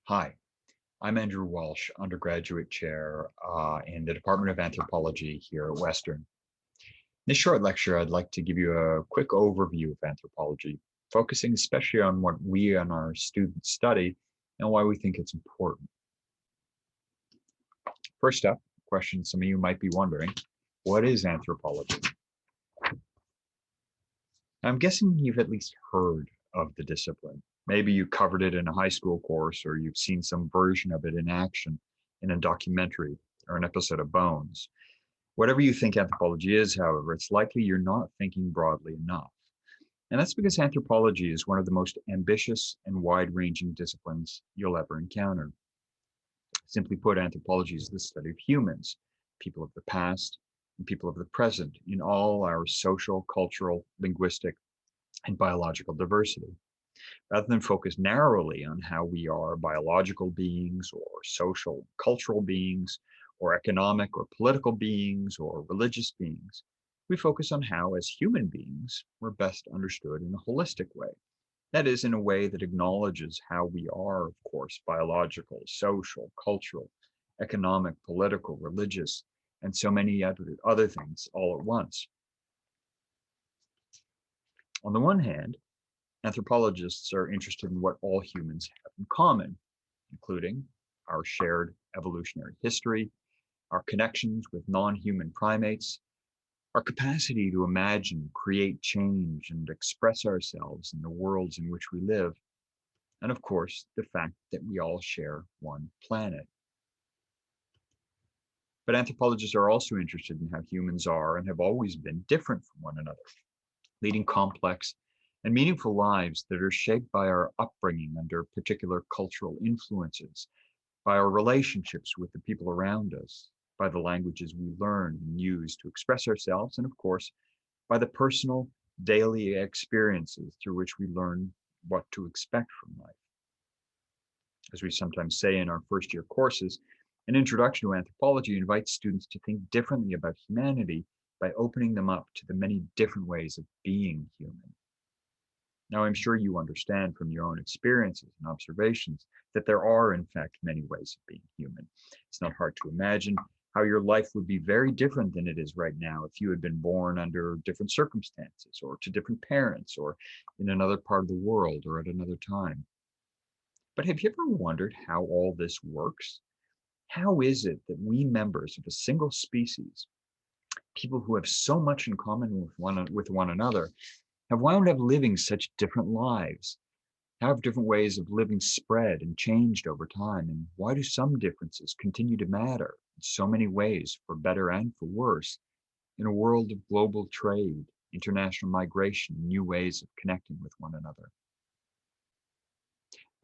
Hi, I'm Andrew Walsh, undergraduate chair in the Department of Anthropology here at Western. In this short lecture, I'd like to give you a quick overview of anthropology, focusing especially on what we and our students study and why we think it's important. First up, question some of you might be wondering, what is anthropology? I'm guessing you've at least heard of the discipline. Maybe you covered it in a high school course, or you've seen some version of it in action in a documentary or an episode of Bones. Whatever you think anthropology is, however, it's likely you're not thinking broadly enough. And that's because anthropology is one of the most ambitious and wide ranging disciplines you'll ever encounter. Simply put, anthropology is the study of humans, people of the past, and people of the present in all our social, cultural, linguistic, and biological diversity. Rather than focus narrowly on how we are biological beings or social, cultural beings, or economic or political beings or religious beings, we focus on how, as human beings, we're best understood in a holistic way. That is, in a way that acknowledges how we are, of course, biological, social, cultural, economic, political, religious, and so many other things all at once. On the one hand, anthropologists are interested in what all humans have in common, including our shared evolutionary history, our connections with non-human primates, our capacity to imagine, create change, and express ourselves in the worlds in which we live, and of course, the fact that we all share one planet. But anthropologists are also interested in how humans are and have always been different from one another, leading complex and meaningful lives that are shaped by our upbringing under particular cultural influences, by our relationships with the people around us, by the languages we learn and use to express ourselves, and of course, by the personal daily experiences through which we learn what to expect from life. As we sometimes say in our first year courses, an introduction to anthropology invites students to think differently about humanity by opening them up to the many different ways of being human. Now, I'm sure you understand from your own experiences and observations that there are, in fact, many ways of being human. It's not hard to imagine how your life would be very different than it is right now if you had been born under different circumstances or to different parents or in another part of the world or at another time. But have you ever wondered how all this works? How is it that we members of a single species, people who have so much in common with one another, have wound up living such different lives? How have different ways of living spread and changed over time? And why do some differences continue to matter in so many ways, for better and for worse, in a world of global trade, international migration, new ways of connecting with one another?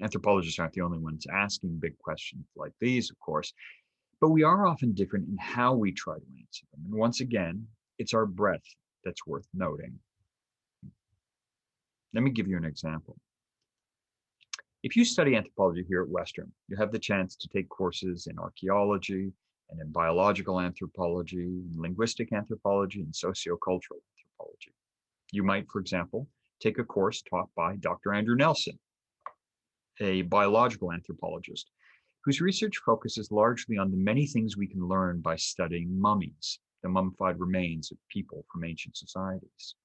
Anthropologists aren't the only ones asking big questions like these, of course, but we are often different in how we try to answer them. And once again, it's our breadth that's worth noting. Let me give you an example. If you study anthropology here at Western, you have the chance to take courses in archaeology and in biological anthropology, in linguistic anthropology, and sociocultural anthropology. You might, for example, take a course taught by Dr. Andrew Nelson, a biological anthropologist, whose research focuses largely on the many things we can learn by studying mummies, the mummified remains of people from ancient societies.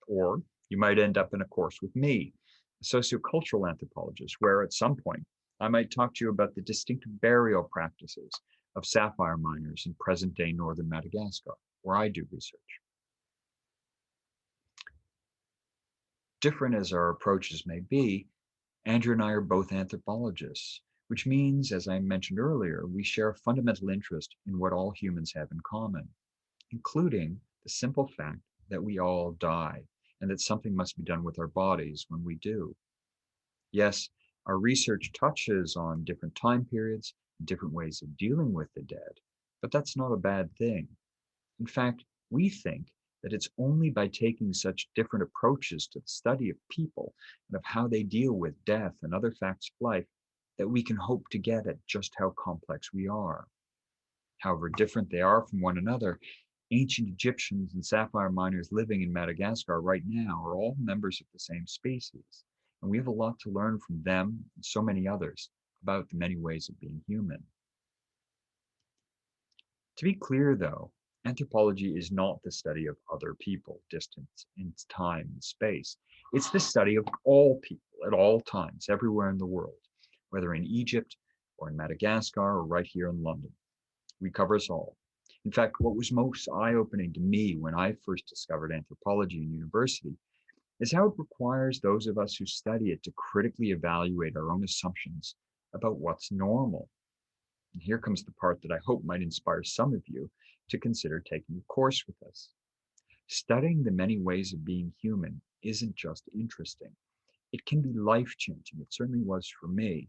Or you might end up in a course with me, a sociocultural anthropologist, where at some point I might talk to you about the distinctive burial practices of sapphire miners in present day northern Madagascar, where I do research. Different as our approaches may be, Andrew and I are both anthropologists, which means, as I mentioned earlier, we share a fundamental interest in what all humans have in common, including the simple fact that we all die and that something must be done with our bodies when we do. Yes, our research touches on different time periods, different ways of dealing with the dead, but that's not a bad thing. In fact, we think that it's only by taking such different approaches to the study of people and of how they deal with death and other facts of life that we can hope to get at just how complex we are. However different they are from one another, ancient Egyptians and sapphire miners living in Madagascar right now are all members of the same species, and we have a lot to learn from them and so many others about the many ways of being human. To be clear, though, anthropology is not the study of other people, distance in time and space. It's the study of all people at all times, everywhere in the world, whether in Egypt or in Madagascar or right here in London. We cover us all. In fact, what was most eye-opening to me when I first discovered anthropology in university is how it requires those of us who study it to critically evaluate our own assumptions about what's normal. And here comes the part that I hope might inspire some of you to consider taking a course with us. Studying the many ways of being human isn't just interesting. It can be life-changing. It certainly was for me,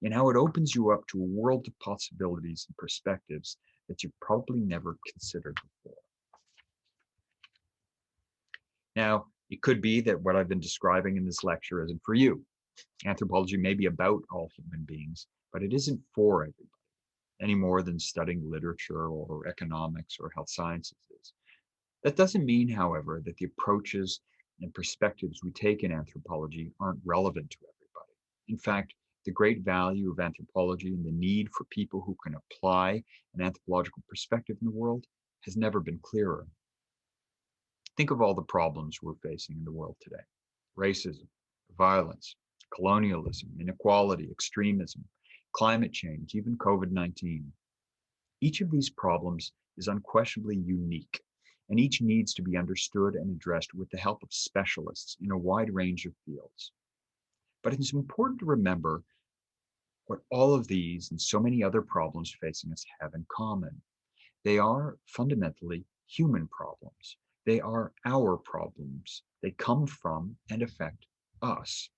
in how it opens you up to a world of possibilities and perspectives that you probably never considered before. Now, it could be that what I've been describing in this lecture isn't for you. Anthropology may be about all human beings, but it isn't for everybody, any more than studying literature or economics or health sciences is. That doesn't mean, however, that the approaches and perspectives we take in anthropology aren't relevant to everybody. In fact, the great value of anthropology and the need for people who can apply an anthropological perspective in the world has never been clearer. Think of all the problems we're facing in the world today: racism, violence, colonialism, inequality, extremism, climate change, even COVID-19. Each of these problems is unquestionably unique, and each needs to be understood and addressed with the help of specialists in a wide range of fields. But it's important to remember what all of these and so many other problems facing us have in common. They are fundamentally human problems. They are our problems. They come from and affect us.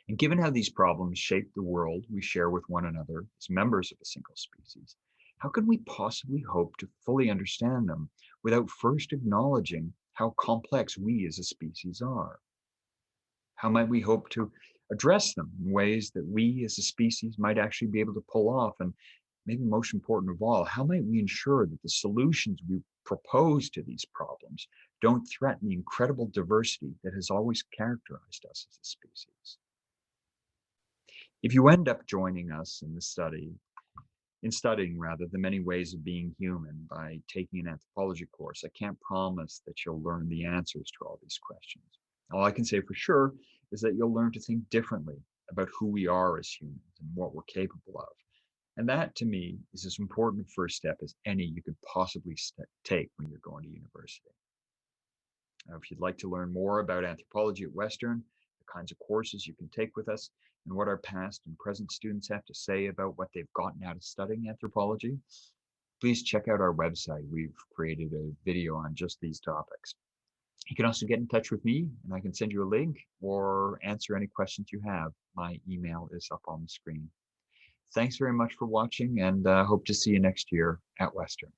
And given how these problems shape the world we share with one another as members of a single species, how can we possibly hope to fully understand them without first acknowledging how complex we as a species are? How might we hope to address them in ways that we as a species might actually be able to pull off? And maybe most important of all, how might we ensure that the solutions we propose to these problems don't threaten the incredible diversity that has always characterized us as a species? If you end up joining us in the studying rather the many ways of being human by taking an anthropology course, I can't promise that you'll learn the answers to all these questions. All I can say for sure is that you'll learn to think differently about who we are as humans and what we're capable of. And that, to me, is as important a first step as any you could possibly take when you're going to university. Now, if you'd like to learn more about anthropology at Western, the kinds of courses you can take with us, and what our past and present students have to say about what they've gotten out of studying anthropology, please check out our website. We've created a video on just these topics. You can also get in touch with me, and I can send you a link or answer any questions you have. My email is up on the screen. Thanks very much for watching, and hope to see you next year at Western.